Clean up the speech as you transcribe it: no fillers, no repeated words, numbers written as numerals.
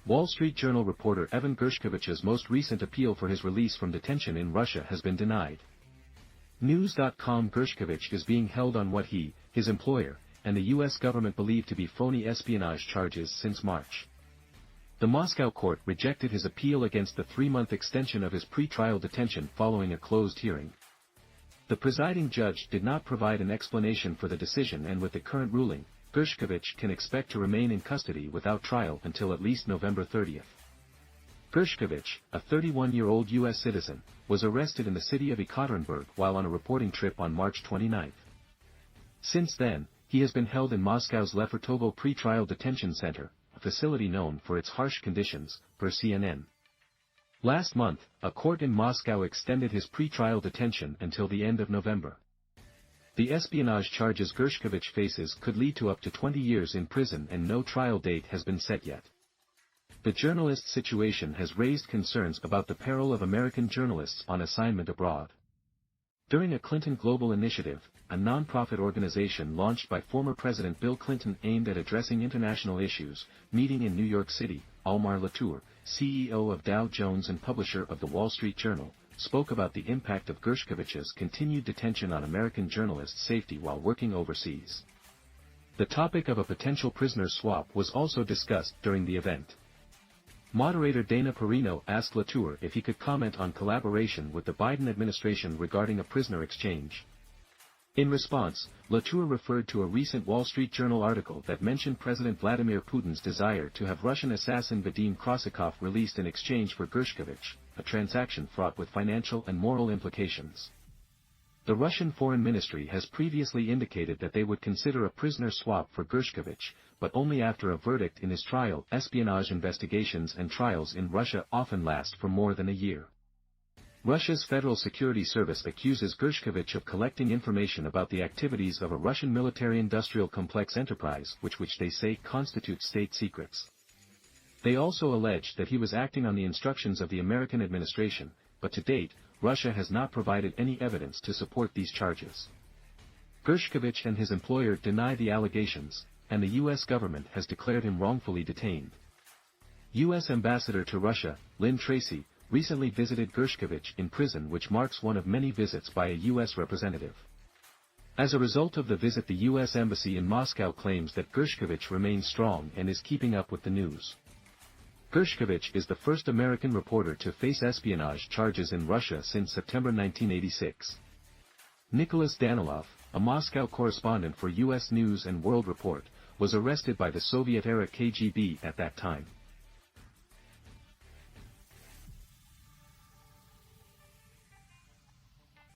Wall Street Journal reporter Evan Gershkovich's most recent appeal for his release from detention in Russia has been denied. News.com Gershkovich is being held on what he, his employer, and the U.S. government believe to be phony espionage charges since March. The Moscow court rejected his appeal against the 3-month extension of his pre-trial detention following a closed hearing. The presiding judge did not provide an explanation for the decision, and with the current ruling, Gershkovich can expect to remain in custody without trial until at least November 30. Gershkovich, a 31-year-old U.S. citizen, was arrested in the city of Ekaterinburg while on a reporting trip on March 29. Since then, he has been held in Moscow's Lefortovo pre-trial detention center, a facility known for its harsh conditions, per CNN. Last month, a court in Moscow extended his pre-trial detention until the end of November. The espionage charges Gershkovich faces could lead to up to 20 years in prison, and no trial date has been set yet. The journalist's situation has raised concerns about the peril of American journalists on assignment abroad. During a Clinton Global Initiative, a non-profit organization launched by former President Bill Clinton aimed at addressing international issues, meeting in New York City, Almar Latour, CEO of Dow Jones and publisher of the Wall Street Journal, spoke about the impact of Gershkovich's continued detention on American journalists' safety while working overseas. The topic of a potential prisoner swap was also discussed during the event. Moderator Dana Perino asked Latour if he could comment on collaboration with the Biden administration regarding a prisoner exchange. In response, Latour referred to a recent Wall Street Journal article that mentioned President Vladimir Putin's desire to have Russian assassin Vadim Krosikov released in exchange for Gershkovich, a transaction fraught with financial and moral implications. The Russian Foreign Ministry has previously indicated that they would consider a prisoner swap for Gershkovich, but only after a verdict in his trial. Espionage investigations and trials in Russia often last for more than a year. Russia's Federal Security Service accuses Gershkovich of collecting information about the activities of a Russian military-industrial complex enterprise which they say constitutes state secrets. They also allege that he was acting on the instructions of the American administration, but to date, Russia has not provided any evidence to support these charges. Gershkovich and his employer deny the allegations, and the U.S. government has declared him wrongfully detained. U.S. Ambassador to Russia, Lynn Tracy, recently visited Gershkovich in prison, which marks one of many visits by a U.S. representative. As a result of the visit, the U.S. Embassy in Moscow claims that Gershkovich remains strong and is keeping up with the news. Gershkovich is the first American reporter to face espionage charges in Russia since September 1986. Nicholas Danilov, a Moscow correspondent for U.S. News and World Report, was arrested by the Soviet-era KGB at that time.